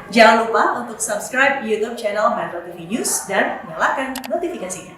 Jangan lupa untuk subscribe YouTube channel Metro TV News dan nyalakan notifikasinya.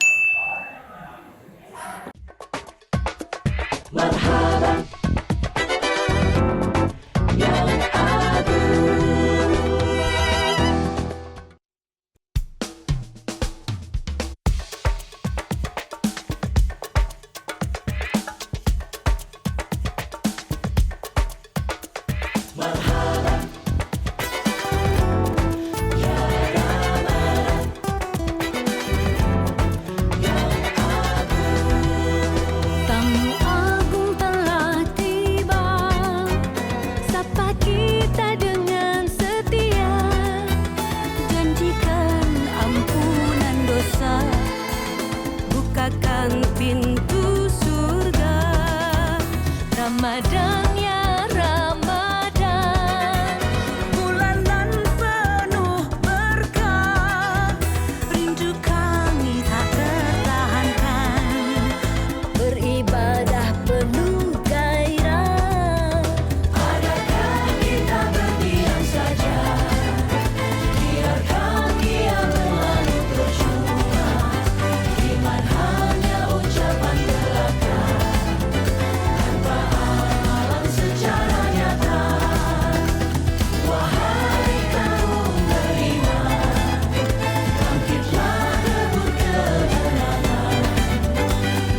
Pintu surga Ramadan ya Ramadan, bulanan penuh berkah, rindu kami tak tertahankan, beribadah penuh gairah. Adakah kita berdiam saja, biarkan dia berlalu percuma, iman hanya ucapan belaka, tanpa amalan secara nyata. Wahai kaum beriman, bangkitlah rebut kemenangan,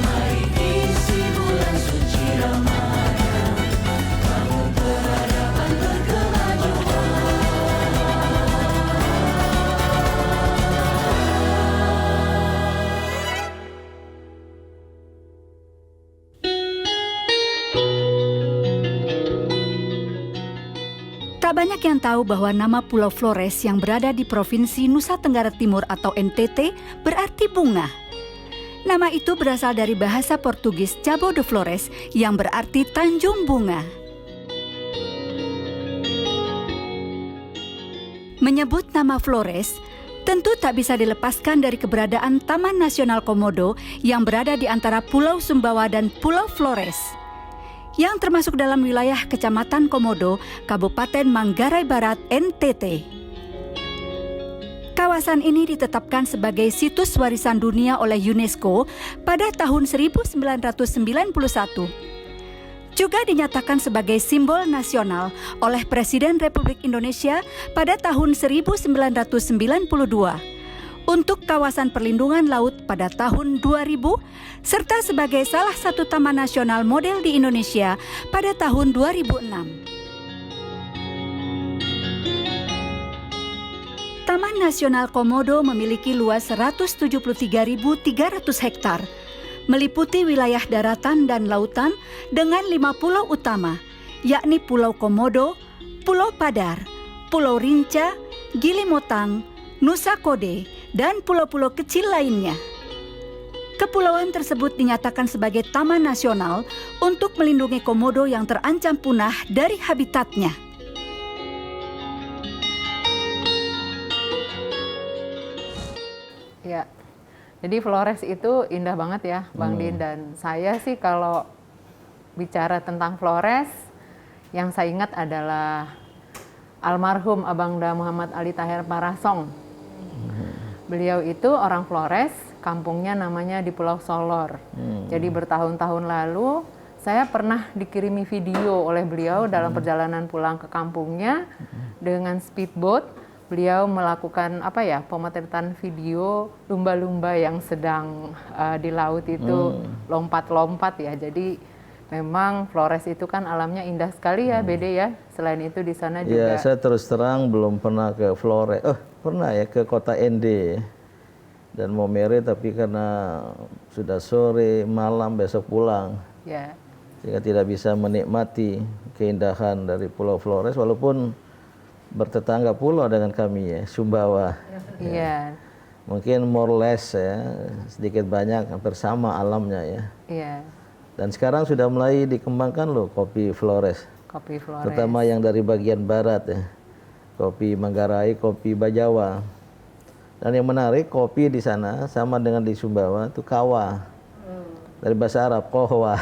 mari isi bulan suci Ramadan, bangun peradaban berkemajuan. Tak banyak yang tahu bahwa nama Pulau Flores yang berada di Provinsi Nusa Tenggara Timur atau NTT berarti bunga. Nama itu berasal dari bahasa Portugis Cabo de Flores yang berarti Tanjung Bunga. Menyebut nama Flores tentu tak bisa dilepaskan dari keberadaan Taman Nasional Komodo yang berada di antara Pulau Sumbawa dan Pulau Flores, yang termasuk dalam wilayah Kecamatan Komodo, Kabupaten Manggarai Barat, NTT. Kawasan ini ditetapkan sebagai situs warisan dunia oleh UNESCO pada tahun 1991. Juga dinyatakan sebagai simbol nasional oleh Presiden Republik Indonesia pada tahun 1992. Untuk kawasan perlindungan laut pada tahun 2000, serta sebagai salah satu taman nasional model di Indonesia pada tahun 2006. Taman Nasional Komodo memiliki luas 173.300 hektar, meliputi wilayah daratan dan lautan dengan 5 pulau utama, yakni Pulau Komodo, Pulau Padar, Pulau Rinca, Gili Motang, Nusa Kode, dan pulau-pulau kecil lainnya. Kepulauan tersebut dinyatakan sebagai taman nasional untuk melindungi komodo yang terancam punah dari habitatnya. Ya, jadi Flores itu indah banget ya, Bang Din. Dan saya sih kalau bicara tentang Flores, yang saya ingat adalah almarhum Abangda Muhammad Ali Tahir Parasong. Beliau itu orang Flores, kampungnya namanya di Pulau Solor. Jadi bertahun-tahun lalu saya pernah dikirimi video oleh beliau dalam perjalanan pulang ke kampungnya dengan speedboat. Beliau melakukan pemotretan video lumba-lumba yang sedang di laut itu lompat-lompat ya. Jadi memang Flores itu kan alamnya indah sekali ya, Bede ya. Selain itu di sana juga. Ya, saya terus terang belum pernah ke Flores. Pernah ya ke kota Ende dan Momere, tapi karena sudah sore malam besok pulang, Ya. sehingga tidak bisa menikmati keindahan dari Pulau Flores, walaupun bertetangga pulau dengan kami ya, Sumbawa. Iya. Mungkin more or less ya, sedikit banyak hampir sama alamnya ya. Iya. Dan sekarang sudah mulai dikembangkan loh kopi Flores, Kopi Flores. terutama yang dari bagian barat ya. Kopi Manggarai, kopi Bajawa. Dan yang menarik, kopi di sana sama dengan di Sumbawa itu kawa. Dari bahasa Arab, kohwa.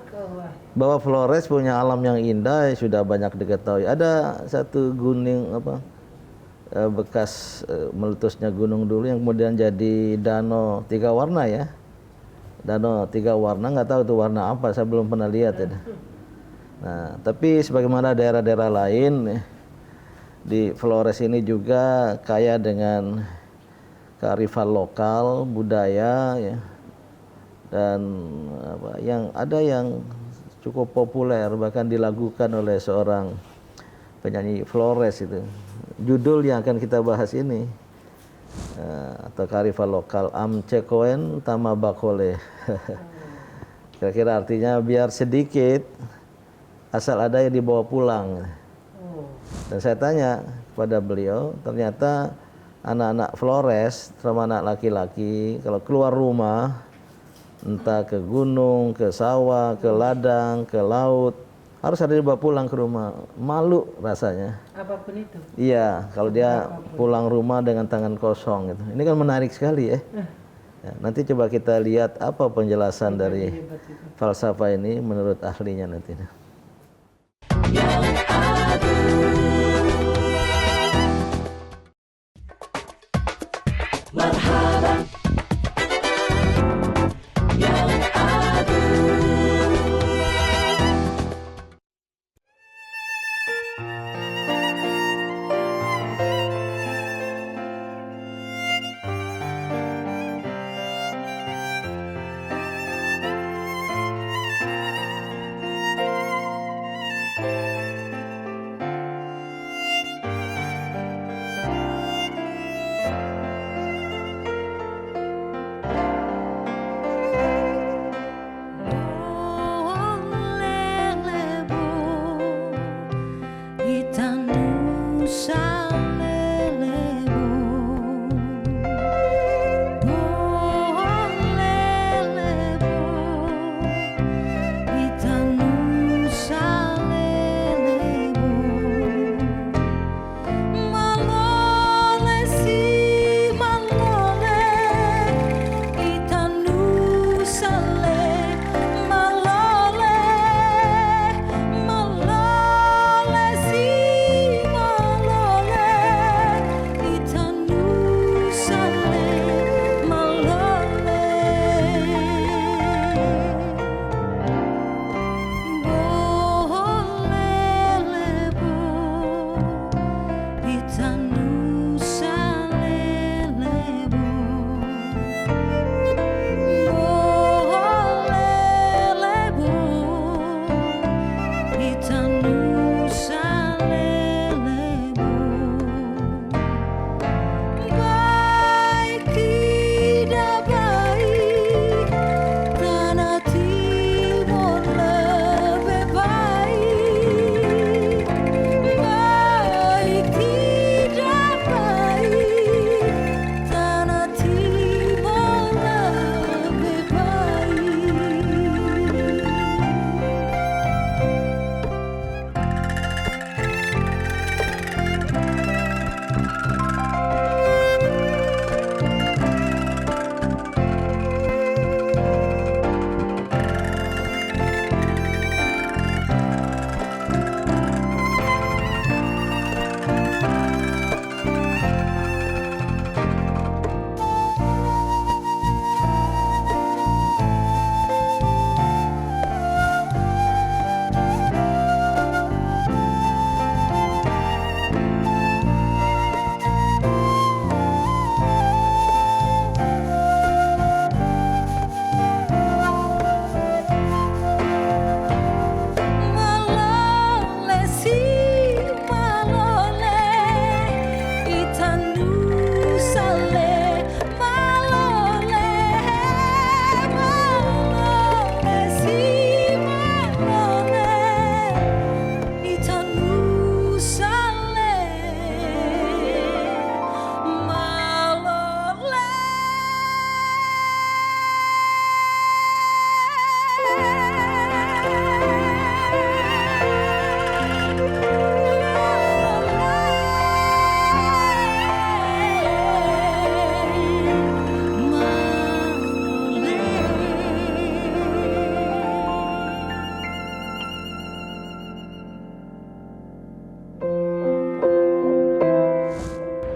Kawa. bahwa Flores punya alam yang indah sudah banyak diketahui. Ada satu gunung bekas meletusnya gunung dulu yang kemudian jadi danau 3 warna ya. Danau 3 warna, nggak tahu itu warna apa, saya belum pernah lihat ya. Nah, tapi sebagaimana daerah-daerah lain di Flores ini juga kaya dengan kearifan lokal, budaya ya. Dan yang ada yang cukup populer bahkan dilakukan oleh seorang penyanyi Flores itu. Judul yang akan kita bahas ini atau kearifan lokal Amcekoen Tamabakole. Kira-kira artinya biar sedikit asal ada yang dibawa pulang. Dan saya tanya kepada beliau, ternyata anak-anak Flores, terutama anak laki-laki, kalau keluar rumah entah ke gunung, ke sawah, ke ladang, ke laut, harus ada dibawa pulang ke rumah. Malu rasanya. Apapun itu. Iya, kalau dia pulang rumah dengan tangan kosong gitu. Ini kan menarik sekali ya. Ya, nanti coba kita lihat apa penjelasan dari falsafah ini menurut ahlinya nanti.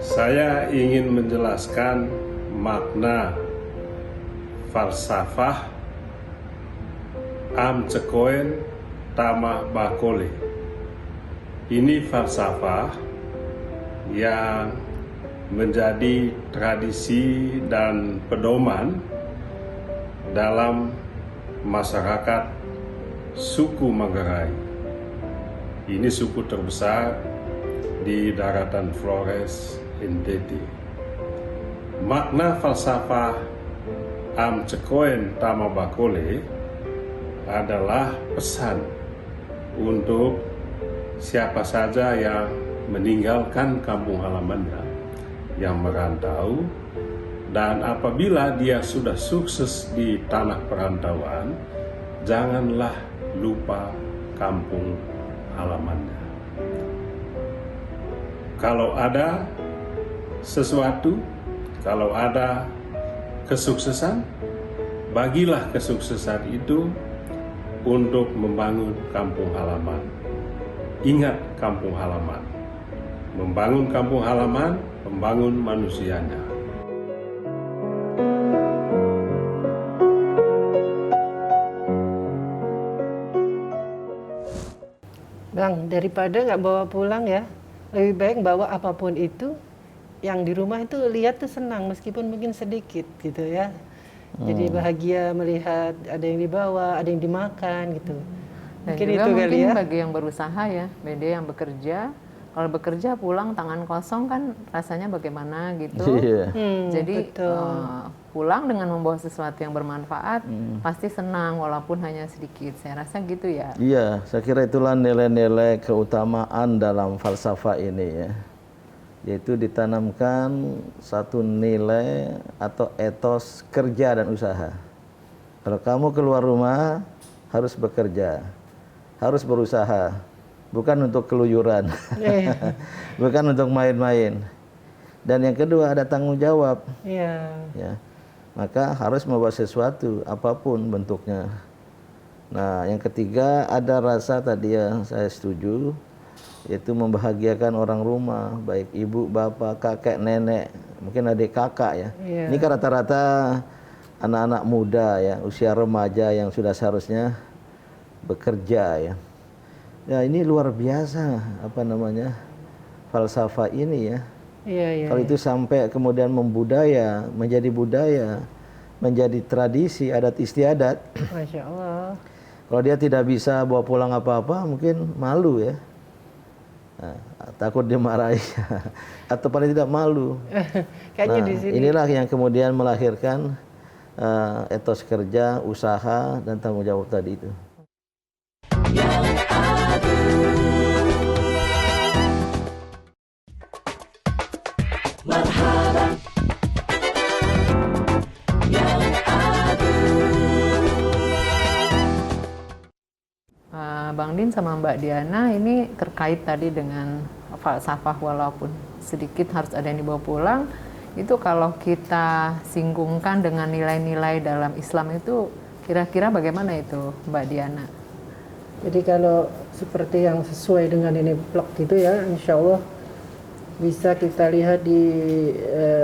Saya ingin menjelaskan makna falsafah Am Cekoen Tama Bakole. Ini falsafah yang menjadi tradisi dan pedoman dalam masyarakat suku Manggarai. Ini suku terbesar di daratan Flores, NTT. Makna falsafah Am Cekoen Tama Bakole adalah pesan untuk siapa saja yang meninggalkan kampung halamannya, yang merantau, dan apabila dia sudah sukses di tanah perantauan, janganlah lupa kampung halamannya. Kalau ada sesuatu, kalau ada kesuksesan, bagilah kesuksesan itu untuk membangun kampung halaman. Ingat kampung halaman. Membangun kampung halaman, membangun manusianya. Bang, daripada nggak bawa pulang ya, lebih baik bawa apapun itu, yang di rumah itu lihat tuh senang meskipun mungkin sedikit gitu ya. Jadi bahagia melihat ada yang dibawa, ada yang dimakan gitu. Dan Mungkin juga itu mungkin kali ya. bagi yang berusaha ya, beda yang bekerja. Kalau bekerja pulang tangan kosong kan rasanya bagaimana gitu. Iya. Jadi betul. pulang dengan membawa sesuatu yang bermanfaat, pasti senang walaupun hanya sedikit. Saya rasa gitu ya. Iya, saya kira itulah nilai-nilai keutamaan dalam falsafah ini ya. Yaitu ditanamkan satu nilai atau etos kerja dan usaha. Kalau kamu keluar rumah harus bekerja, harus berusaha, bukan untuk keluyuran, bukan untuk main-main. Dan yang kedua ada tanggung jawab. Iya. Ya, maka harus membawa sesuatu apapun bentuknya. Nah, yang ketiga ada rasa tadi yang saya setuju, yaitu membahagiakan orang rumah, baik ibu, bapak, kakek, nenek, mungkin adik kakak ya. Iya. Ini kan rata-rata anak-anak muda ya, usia remaja yang sudah seharusnya bekerja ya. Ya ini luar biasa apa namanya falsafah ini ya. Iya, iya. Kalau itu sampai kemudian membudaya, menjadi budaya, menjadi tradisi adat istiadat. Masya Allah. Kalau dia tidak bisa bawa pulang apa-apa, mungkin malu ya. Nah, takut dimarahi atau paling tidak malu. Kayaknya Nah, di sini. inilah yang kemudian melahirkan etos kerja, usaha, dan tanggung jawab tadi itu. Bang Din sama Mbak Diana ini terkait tadi dengan falsafah walaupun sedikit harus ada yang dibawa pulang. Itu kalau kita singgungkan dengan nilai-nilai dalam Islam itu kira-kira bagaimana itu Mbak Diana? Jadi kalau seperti yang sesuai dengan ini blog gitu ya, insya Allah bisa kita lihat di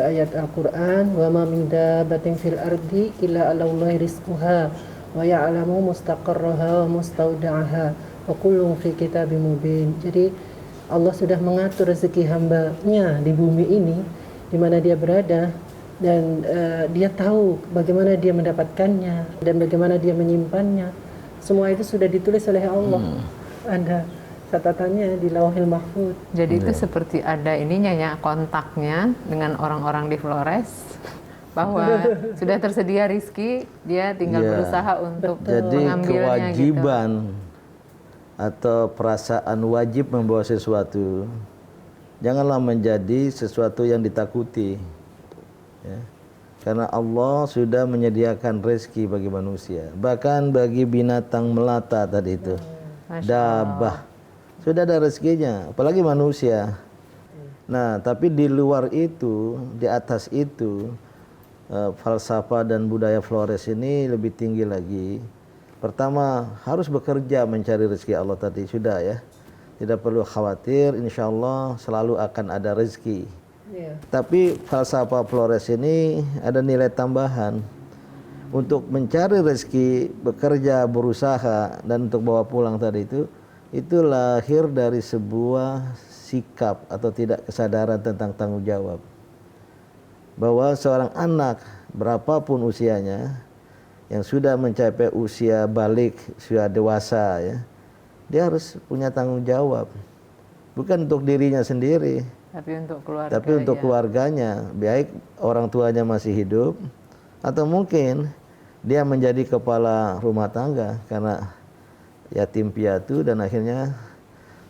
ayat Al-Quran, wa ma min dabbatin fil ardi illa 'alallahi rizquha wa ya'lamu mustaqarraha wa mustaudaha wa kullun fi kitabim mubin. Jadi Allah sudah mengatur rezeki hambanya di bumi ini, di mana dia berada, dan dia tahu bagaimana dia mendapatkannya dan bagaimana dia menyimpannya. Semua itu sudah ditulis oleh Allah. Ada catatannya di Lauhil Mahfuz. Jadi itu seperti ada ininya ya, kontaknya dengan orang-orang di Flores bahwa sudah tersedia rizki, dia tinggal Iya. berusaha untuk Jadi mengambilnya kewajiban atau perasaan wajib membawa sesuatu janganlah menjadi sesuatu yang ditakuti ya. Karena Allah sudah menyediakan rezeki bagi manusia, bahkan bagi binatang melata tadi itu, dabah sudah ada rezekinya, apalagi manusia. Nah, tapi di luar itu, di atas itu, falsafah dan budaya Flores ini lebih tinggi lagi. Pertama, harus bekerja mencari rezeki Allah tadi, sudah ya. Tidak perlu khawatir, insya Allah selalu akan ada rezeki. Iya. Tapi falsafah Flores ini ada nilai tambahan untuk mencari rezeki, bekerja, berusaha, dan untuk bawa pulang tadi itu lahir dari sebuah sikap atau tidak kesadaran tentang tanggung jawab. Bahwa seorang anak berapapun usianya yang sudah mencapai usia balik, sudah dewasa ya, dia harus punya tanggung jawab. Bukan untuk dirinya sendiri, Tapi untuk keluarga. tapi untuk keluarganya, baik orang tuanya masih hidup atau mungkin dia menjadi kepala rumah tangga karena yatim piatu dan akhirnya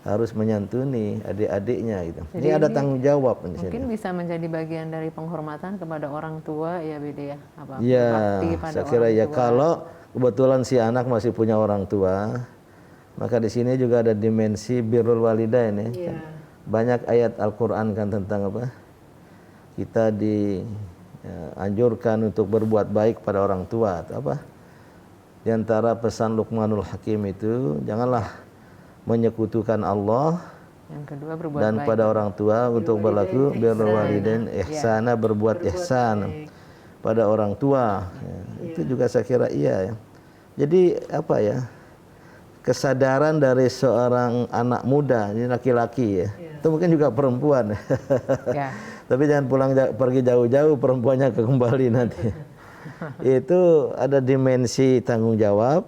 harus menyantuni adik-adiknya gitu. Jadi Ini ada ini tanggung jawab di Mungkin sini. bisa menjadi bagian dari penghormatan kepada orang tua ya Bede ya. Apa Ya, berbakti pada saya kira orang ya tua. kalau kebetulan si anak masih punya orang tua, maka di sini juga ada dimensi birrul walidain ya. Iya. Banyak ayat Al-Qur'an kan tentang apa? Kita dianjurkan untuk berbuat baik pada orang tua atau apa? Di antara pesan Luqmanul Hakim itu, janganlah menyekutukan Allah Yang kedua berbuat dan baik. pada orang tua untuk berlaku birrul walidain ihsana, berbuat ihsan pada orang tua. Ya, itu juga saya kira iya ya. Jadi apa ya? Kesadaran dari seorang anak muda, ini laki-laki ya. Itu mungkin juga perempuan. Ya. Tapi jangan pergi jauh-jauh, perempuannya kembali nanti. Itu ada dimensi tanggung jawab.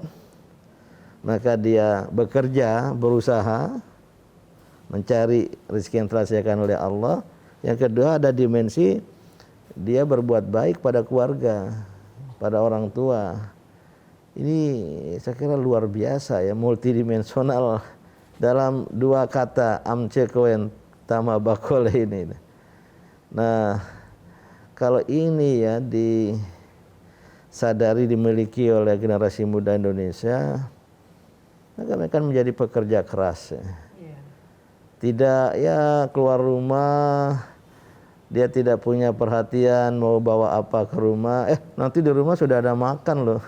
Maka dia bekerja, berusaha mencari rezeki yang telah disediakan oleh Allah. Yang kedua ada dimensi dia berbuat baik pada keluarga, pada orang tua. Ini saya kira luar biasa ya, multidimensional dalam dua kata amce koen tama bakole ini. Nah, kalau ini ya disadari dimiliki oleh generasi muda Indonesia, maka mereka akan menjadi pekerja keras ya. Tidak ya keluar rumah dia tidak punya perhatian mau bawa apa ke rumah, nanti di rumah sudah ada makan loh.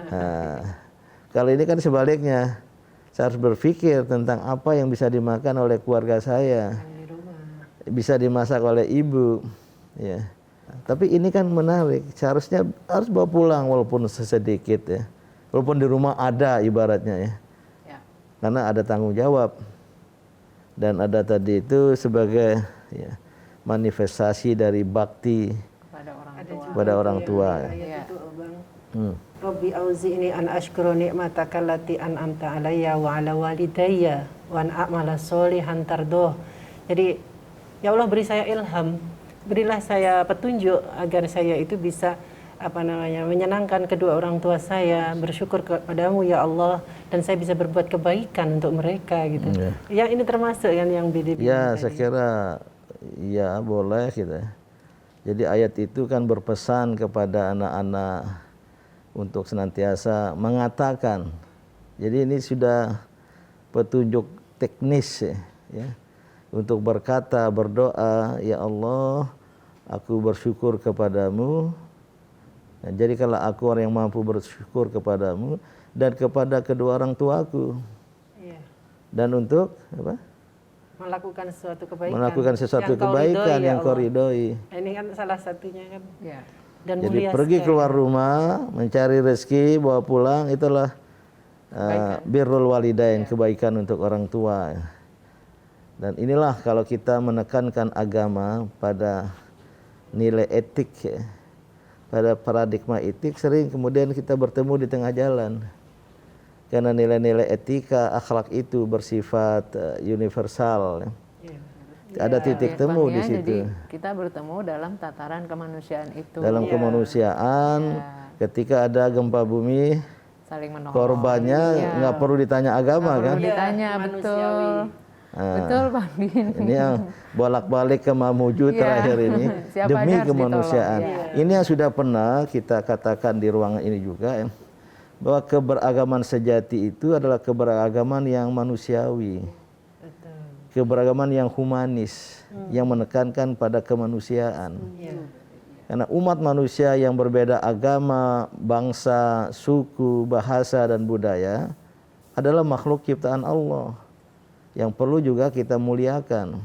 Nah, kalau ini kan sebaliknya, saya harus berpikir tentang apa yang bisa dimakan oleh keluarga saya, bisa dimasak oleh ibu, ya. Tapi ini kan menarik, seharusnya harus bawa pulang walaupun sesedikit ya, walaupun di rumah ada ibaratnya ya, karena ada tanggung jawab dan ada tadi itu sebagai ya, manifestasi dari bakti pada orang tua. Ayat itu Abang. Hmm. Rabbi auzi'ni an ashkura ni'mataka allati an'amta alayya wa ala walidayya wa an a'mala sholihan tardoh. Jadi ya Allah beri saya ilham, berilah saya petunjuk agar saya itu bisa menyenangkan kedua orang tua saya, bersyukur kepadamu ya Allah, dan saya bisa berbuat kebaikan untuk mereka gitu. Ya ini termasuk kan yang BD Ya saya kira ya boleh gitu. Jadi ayat itu kan berpesan kepada anak-anak untuk senantiasa mengatakan. Jadi ini sudah petunjuk teknis ya. Untuk berkata, berdoa, ya Allah, aku bersyukur kepadamu. Nah, jadi kalau aku orang yang mampu bersyukur kepadamu dan kepada kedua orang tuaku. Iya. Dan untuk apa? Melakukan sesuatu kebaikan. Melakukan sesuatu yang kau kebaikan ridhoi, yang ya kau Allah. ridhoi. Ini kan salah satunya kan. Ya. Dan Jadi mulia pergi sekali. keluar rumah, mencari rezeki, bawa pulang, itulah birrul walidain, kebaikan untuk orang tua. Dan inilah kalau kita menekankan agama pada nilai etik ya, pada paradigma etik, sering kemudian kita bertemu di tengah jalan. Karena nilai-nilai etika, akhlak itu bersifat universal ya. Ada titik temu di situ. Jadi kita bertemu dalam tataran kemanusiaan itu. Dalam kemanusiaan, ketika ada gempa bumi, Saling menolong. korbannya nggak perlu ditanya agama kan? Perlu ditanya, betul. Betul Bang Din. Ini yang bolak-balik ke Mamuju terakhir ini Siapa demi aja harus kemanusiaan. ditolong, Ini yang sudah pernah kita katakan di ruangan ini juga ya, bahwa keberagaman sejati itu adalah keberagaman yang manusiawi. Keberagaman yang humanis, yang menekankan pada kemanusiaan. Karena umat manusia yang berbeda agama, bangsa, suku, bahasa, dan budaya adalah makhluk ciptaan Allah yang perlu juga kita muliakan.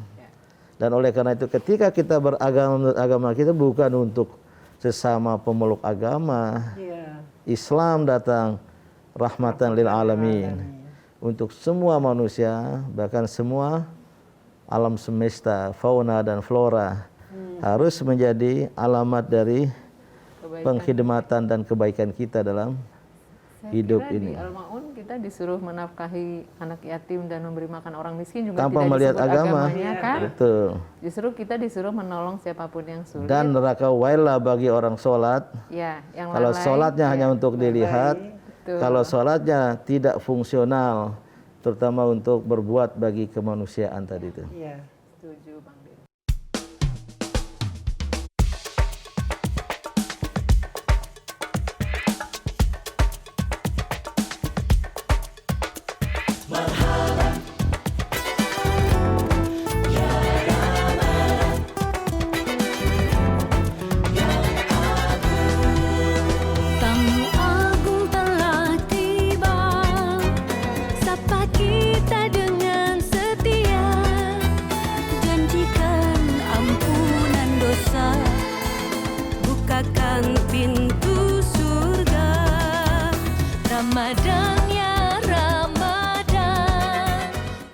Dan oleh karena itu ketika kita beragama menurut agama kita bukan untuk sesama pemeluk agama. Iya. Islam datang rahmatan lil alamin. Untuk semua manusia, bahkan semua alam semesta, fauna dan flora harus menjadi alamat dari pengkhidmatan dan kebaikan kita dalam hidup Kira ini. Di Al-Maun kita disuruh menafkahi anak yatim dan memberi makan orang miskin juga Tanpa tidak melihat disebut agama. agamanya, kan? Betul. Justru kita disuruh menolong siapapun yang sulit. Dan neraka wailah bagi orang sholat. Ya, yang Kalau lalai, sholatnya ya, hanya untuk dilihat, betul. kalau sholatnya tidak fungsional, terutama untuk berbuat bagi kemanusiaan tadi itu. Iya. Setuju, Bang Din. Tamu agung telah tiba, sapa kita dengan setia, janjikan ampunan dosa, bukakan pintu surga. Ramadan